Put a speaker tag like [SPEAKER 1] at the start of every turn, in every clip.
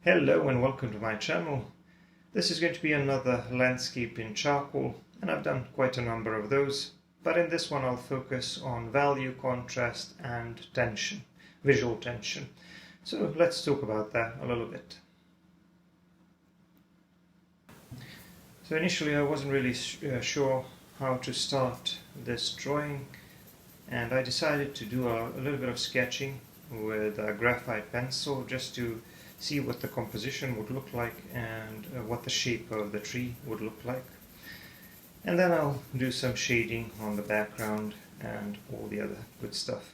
[SPEAKER 1] Hello and welcome to my channel. This is going to be another landscape in charcoal, and I've done quite a number of those, but in this one I'll focus on value, contrast and tension, visual tension. So let's talk about that a little bit. So initially I wasn't really sure how to start this drawing, and I decided to do a little bit of sketching with a graphite pencil just to see what the composition would look like and what the shape of the tree would look like. And then I'll do some shading on the background and all the other good stuff.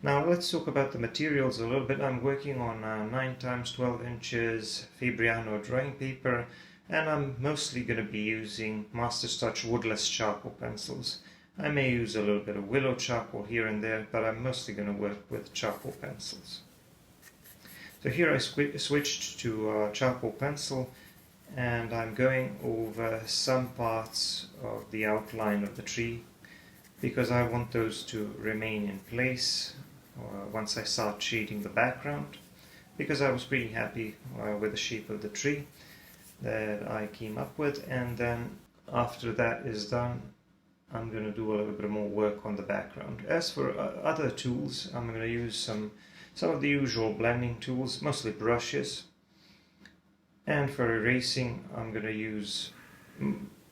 [SPEAKER 1] Now let's talk about the materials a little bit. I'm working on 9x12 inches Fabriano drawing paper, and I'm mostly going to be using Maestro woodless charcoal pencils. I may use a little bit of willow charcoal here and there, but I'm mostly going to work with charcoal pencils. So here I switched to charcoal pencil, and I'm going over some parts of the outline of the tree because I want those to remain in place once I start shading the background, because I was pretty happy with the shape of the tree that I came up with. And then after that is done, I'm going to do a little bit more work on the background. As for other tools, I'm going to use some of the usual blending tools, mostly brushes. And for erasing, I'm going to use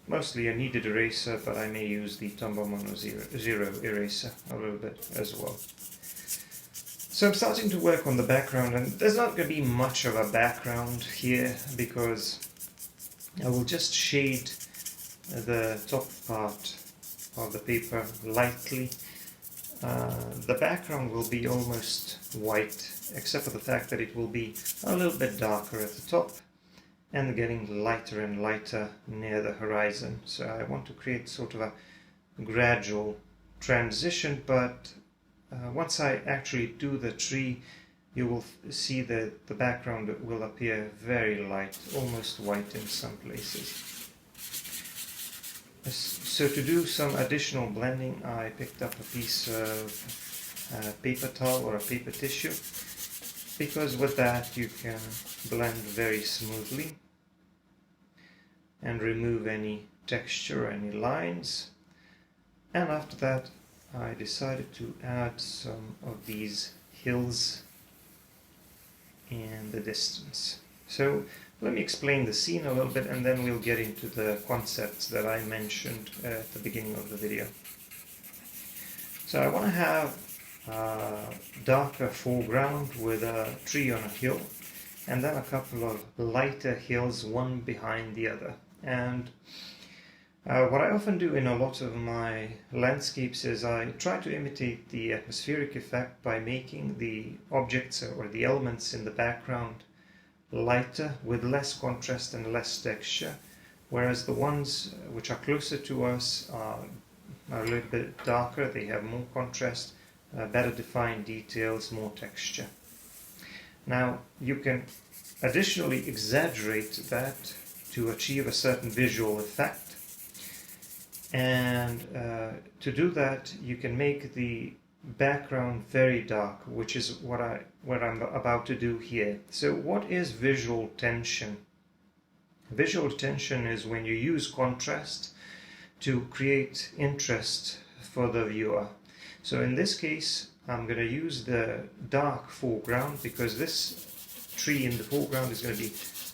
[SPEAKER 1] mostly a kneaded eraser, but I may use the Tombow Mono Zero eraser a little bit as well. So I'm starting to work on the background, and there's not going to be much of a background here because I will just shade the top part of the paper lightly. The background will be almost white, except for the fact that it will be a little bit darker at the top and getting lighter and lighter near the horizon. So I want to create sort of a gradual transition, but once I actually do the tree, you will see that the background will appear very light, almost white in some places. So to do some additional blending, I picked up a piece of paper towel or a paper tissue, because with that you can blend very smoothly and remove any texture, any lines. And after that I decided to add some of these hills in the distance. So let me explain the scene a little bit, and then we'll get into the concepts that I mentioned at the beginning of the video. So I want to have a darker foreground with a tree on a hill, and then a couple of lighter hills, one behind the other. And what I often do in a lot of my landscapes is I try to imitate the atmospheric effect by making the objects or the elements in the background lighter with less contrast and less texture, whereas the ones which are closer to us are a little bit darker. They have more contrast, better defined details, more texture. Now you can additionally exaggerate that to achieve a certain visual effect, and to do that you can make the background very dark, which is what I'm about to do here. So what is visual tension? Visual tension is when you use contrast to create interest for the viewer. So in this case I'm going to use the dark foreground because this tree in the foreground is going to be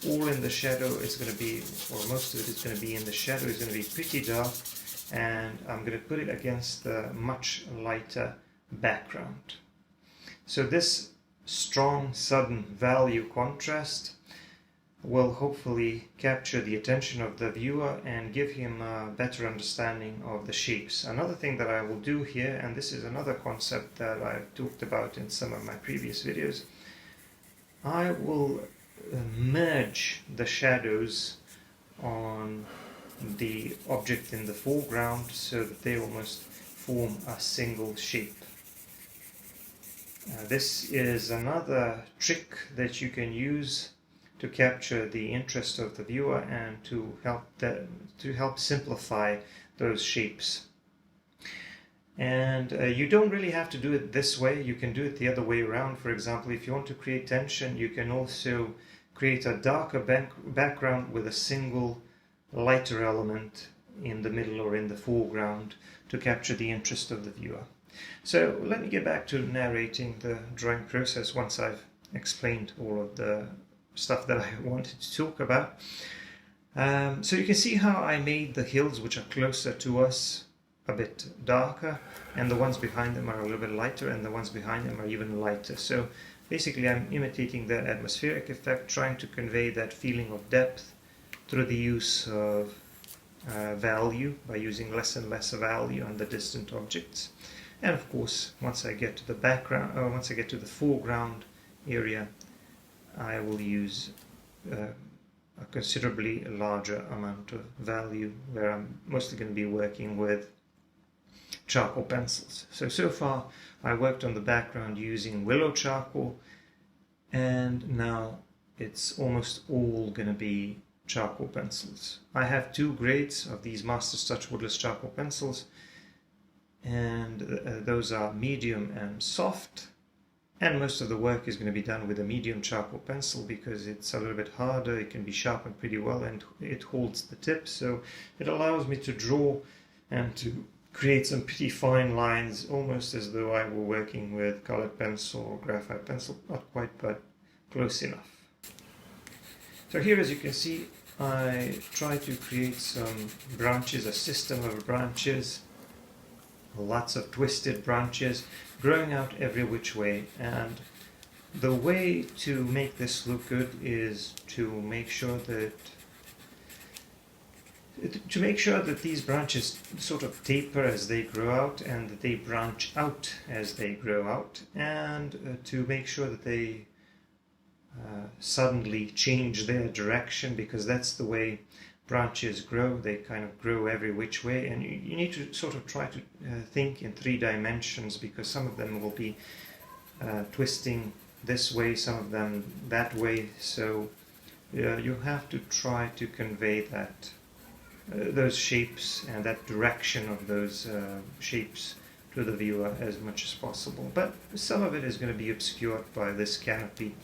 [SPEAKER 1] all in the shadow. It's going to be, or most of it is going to be in the shadow. It's going to be pretty dark, and I'm going to put it against the much lighter background. So this strong sudden value contrast will hopefully capture the attention of the viewer and give him a better understanding of the shapes. Another thing that I will do here, and this is another concept that I've talked about in some of my previous videos, I will merge the shadows on the object in the foreground so that they almost form a single shape. This is another trick that you can use to capture the interest of the viewer and to help simplify those shapes. And you don't really have to do it this way. You can do it the other way around. For example, if you want to create tension, you can also create a darker background with a single lighter element in the middle or in the foreground to capture the interest of the viewer. So let me get back to narrating the drawing process once I've explained all of the stuff that I wanted to talk about. So you can see how I made the hills which are closer to us a bit darker, and the ones behind them are a little bit lighter, and the ones behind them are even lighter. So basically I'm imitating that atmospheric effect, trying to convey that feeling of depth through the use of value, by using less and less value on the distant objects. And of course, once I get to the background, or once I get to the foreground area, I will use a considerably larger amount of value, where I'm mostly going to be working with charcoal pencils. So far I worked on the background using willow charcoal, and now it's almost all going to be charcoal pencils. I have two grades of these Master Touch woodless charcoal pencils, and those are medium and soft, and most of the work is going to be done with a medium charcoal pencil because it's a little bit harder, it can be sharpened pretty well, and it holds the tip, so it allows me to draw and to create some pretty fine lines, almost as though I were working with colored pencil or graphite pencil. Not quite, but close enough. So here, as you can see, I try to create some branches, a system of branches, lots of twisted branches growing out every which way. And the way to make this look good is to make sure that these branches sort of taper as they grow out, and that they branch out as they grow out, and to make sure that they suddenly change their direction, because that's the way branches grow. They kind of grow every which way, and you need to sort of try to think in 3 dimensions, because some of them will be twisting this way, some of them that way, so you have to try to convey that those shapes and that direction of those shapes to the viewer as much as possible. But some of it is going to be obscured by this canopy,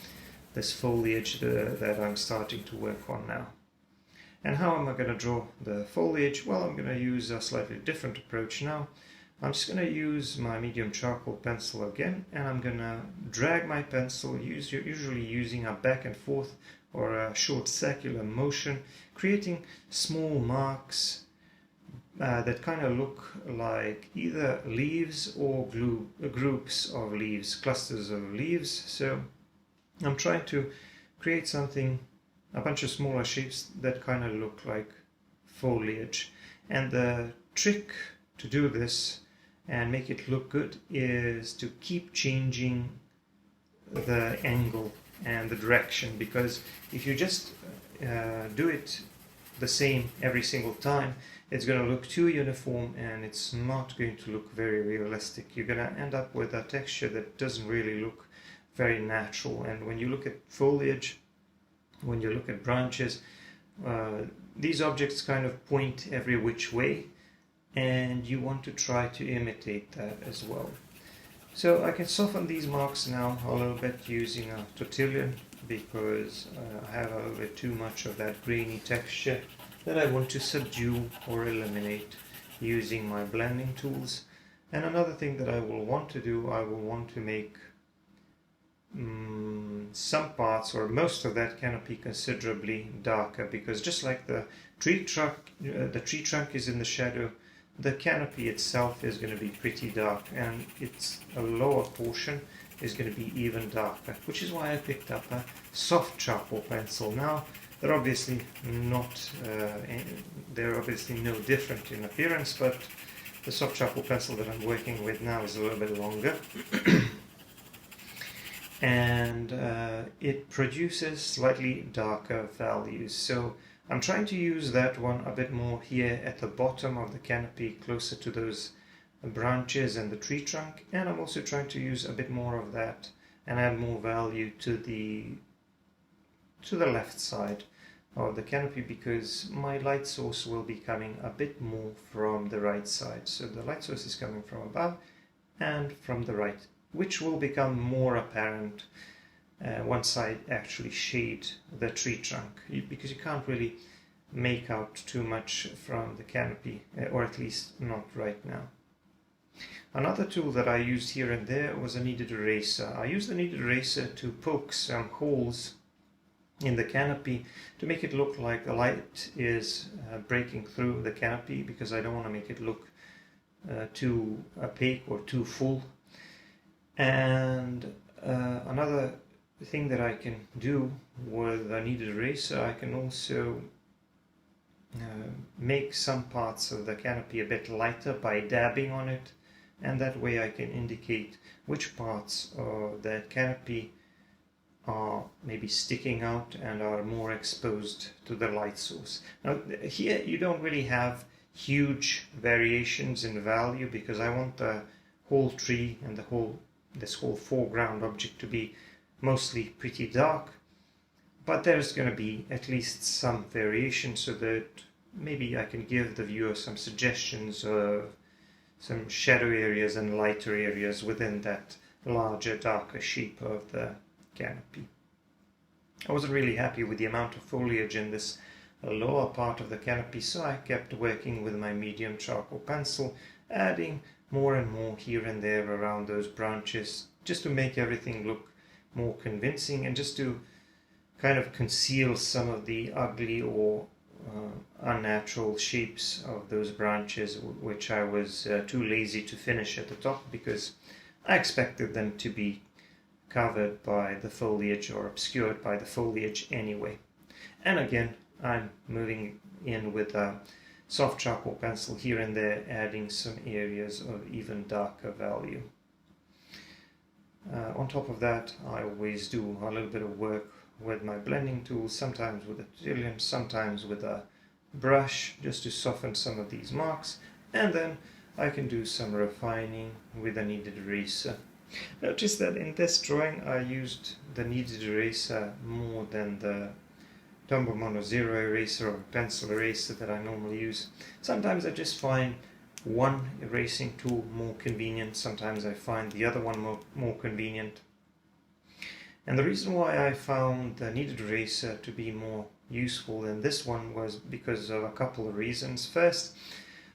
[SPEAKER 1] this foliage that I'm starting to work on now. And how am I going to draw the foliage? Well, I'm going to use a slightly different approach now. I'm just going to use my medium charcoal pencil again, and I'm going to drag my pencil, usually using a back and forth or a short circular motion, creating small marks that kind of look like either leaves or groups of leaves, clusters of leaves. So I'm trying to create something, a bunch of smaller shapes that kind of look like foliage. And the trick to do this and make it look good is to keep changing the angle and the direction, because if you just do it the same every single time, it's going to look too uniform and it's not going to look very realistic. You're going to end up with a texture that doesn't really look very natural. And when you look at foliage, when you look at branches, these objects kind of point every which way, and you want to try to imitate that as well. So I can soften these marks now a little bit using a tortilla, because I have a little bit too much of that grainy texture that I want to subdue or eliminate using my blending tools. And another thing that I will want to do, I will want to make some parts or most of that canopy considerably darker, because just like the tree trunk is in the shadow, the canopy itself is going to be pretty dark, and its a lower portion is going to be even darker, which is why I picked up a soft charcoal pencil. Now they're obviously no different in appearance, but the soft charcoal pencil that I'm working with now is a little bit longer. And it produces slightly darker values. So I'm trying to use that one a bit more here at the bottom of the canopy, closer to those branches and the tree trunk, and I'm also trying to use a bit more of that and add more value to the left side of the canopy, because my light source will be coming a bit more from the right side. So the light source is coming from above and from the right, which will become more apparent one side actually shade the tree trunk, because you can't really make out too much from the canopy, or at least not right now. Another tool that I used here and there was a kneaded eraser. I used the kneaded eraser to poke some holes in the canopy to make it look like the light is breaking through the canopy, because I don't want to make it look too opaque or too full. And another thing that I can do with a kneaded eraser, I can also make some parts of the canopy a bit lighter by dabbing on it, and that way I can indicate which parts of the canopy are maybe sticking out and are more exposed to the light source. Now here you don't really have huge variations in value, because I want the whole tree and this whole foreground object to be mostly pretty dark, but there's going to be at least some variation, so that maybe I can give the viewer some suggestions of some shadow areas and lighter areas within that larger, darker shape of the canopy. I wasn't really happy with the amount of foliage in this lower part of the canopy, so I kept working with my medium charcoal pencil, adding more and more here and there around those branches, just to make everything look more convincing, and just to kind of conceal some of the ugly or unnatural shapes of those branches, which I was too lazy to finish at the top, because I expected them to be covered by the foliage or obscured by the foliage anyway. And again, I'm moving in with a soft charcoal pencil here and there, adding some areas of even darker value. On top of that, I always do a little bit of work with my blending tools, sometimes with a Brazilian, sometimes with a brush, just to soften some of these marks, and then I can do some refining with a kneaded eraser. Notice that in this drawing I used the kneaded eraser more than the Tombow Mono Zero eraser or pencil eraser that I normally use. Sometimes I just find one erasing tool more convenient, sometimes I find the other one more convenient. And the reason why I found the kneaded eraser to be more useful than this one was because of a couple of reasons. First,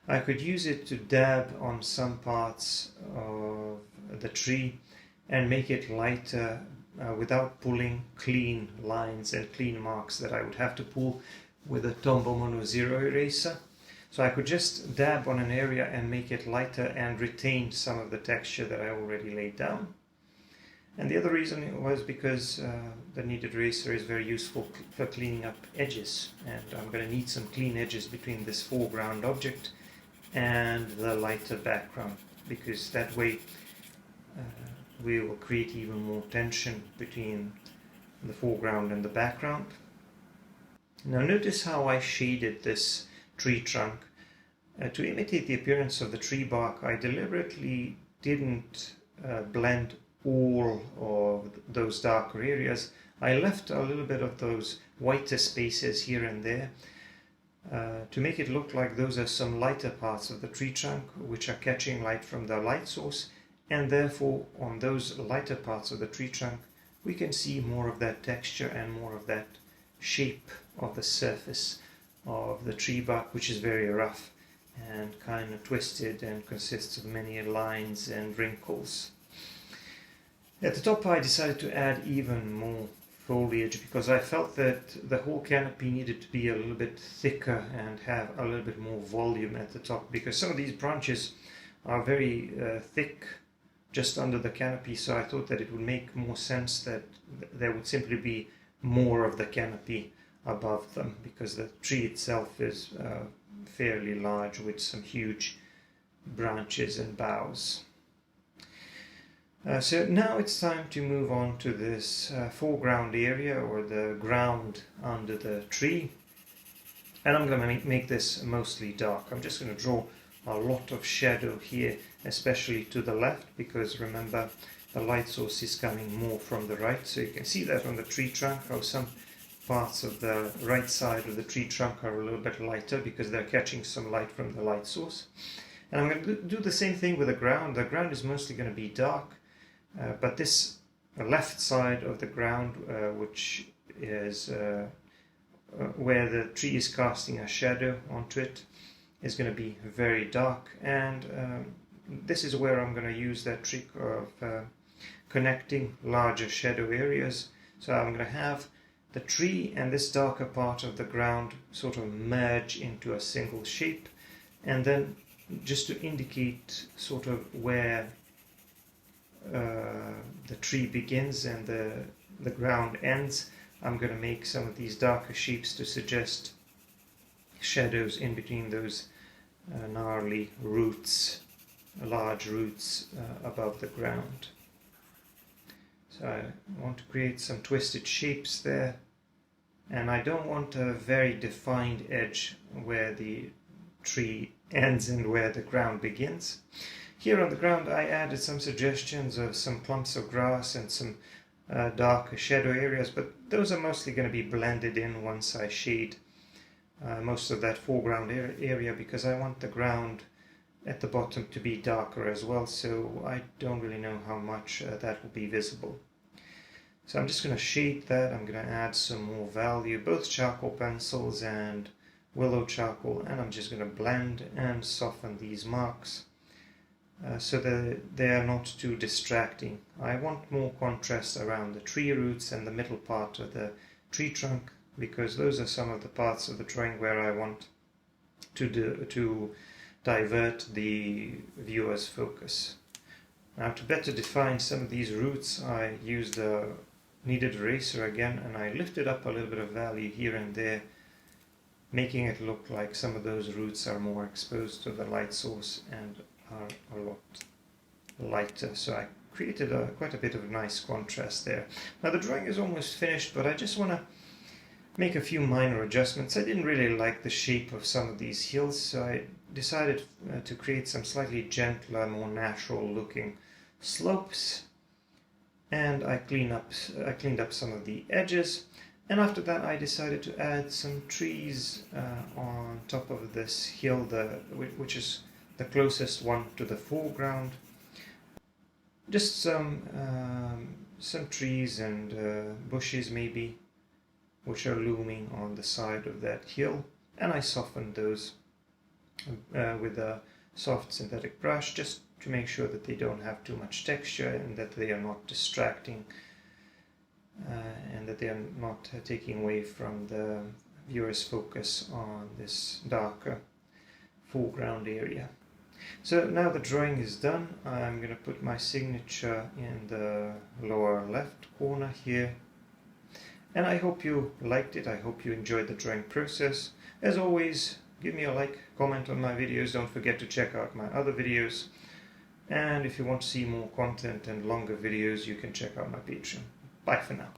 [SPEAKER 1] I could use it to dab on some parts of the tree and make it lighter without pulling clean lines and clean marks that I would have to pull with a Tombow Mono Zero eraser. So I could just dab on an area and make it lighter and retain some of the texture that I already laid down. And the other reason was because the kneaded eraser is very useful for cleaning up edges, and I'm going to need some clean edges between this foreground object and the lighter background, because that way we will create even more tension between the foreground and the background. Now notice how I shaded this tree trunk. To imitate the appearance of the tree bark, I deliberately didn't blend all of those darker areas. I left a little bit of those whiter spaces here and there to make it look like those are some lighter parts of the tree trunk which are catching light from the light source, and therefore on those lighter parts of the tree trunk we can see more of that texture and more of that shape of the surface of the tree bark, which is very rough and kind of twisted and consists of many lines and wrinkles. At the top I decided to add even more foliage because I felt that the whole canopy needed to be a little bit thicker and have a little bit more volume at the top, because some of these branches are very thick just under the canopy, so I thought that it would make more sense that there would simply be more of the canopy above them, because the tree itself is fairly large with some huge branches and boughs. So now it's time to move on to this foreground area, or the ground under the tree, and I'm going to make this mostly dark. I'm just going to draw a lot of shadow here, especially to the left, because remember the light source is coming more from the right, so you can see that on the tree trunk how some parts of the right side of the tree trunk are a little bit lighter because they're catching some light from the light source. And I'm going to do the same thing with the ground. The ground is mostly going to be dark, but this left side of the ground, which is where the tree is casting a shadow onto it, is going to be very dark, and this is where I'm going to use that trick of connecting larger shadow areas. So I'm going to have the tree and this darker part of the ground sort of merge into a single shape, and then just to indicate sort of where the tree begins and the ground ends, I'm going to make some of these darker shapes to suggest shadows in between those gnarly roots, large roots above the ground. So I want to create some twisted shapes there, and I don't want a very defined edge where the tree ends and where the ground begins. Here on the ground I added some suggestions of some clumps of grass and some darker shadow areas, but those are mostly going to be blended in once I shade most of that foreground area, because I want the ground at the bottom to be darker as well, so I don't really know how much that will be visible. So I'm just going to shade that. I'm going to add some more value, both charcoal pencils and willow charcoal, and I'm just going to blend and soften these marks so that they are not too distracting. I want more contrast around the tree roots and the middle part of the tree trunk, because those are some of the parts of the drawing where I want to divert the viewer's focus. Now, to better define some of these roots, I used a kneaded eraser again, and I lifted up a little bit of value here and there, making it look like some of those roots are more exposed to the light source and are a lot lighter. So I created quite a bit of nice contrast there. Now the drawing is almost finished, but I just want to make a few minor adjustments. I didn't really like the shape of some of these hills, so I decided to create some slightly gentler, more natural looking slopes, and I cleaned up some of the edges, and after that I decided to add some trees on top of this hill, which is the closest one to the foreground. Just some trees and bushes maybe, which are looming on the side of that hill, and I softened those with a soft synthetic brush, just to make sure that they don't have too much texture and that they are not distracting and that they are not taking away from the viewer's focus on this darker foreground area. So now the drawing is done. I'm going to put my signature in the lower left corner here. And I hope you liked it. I hope you enjoyed the drawing process. As always, give me a like, comment on my videos. Don't forget to check out my other videos. And if you want to see more content and longer videos, you can check out my Patreon. Bye for now.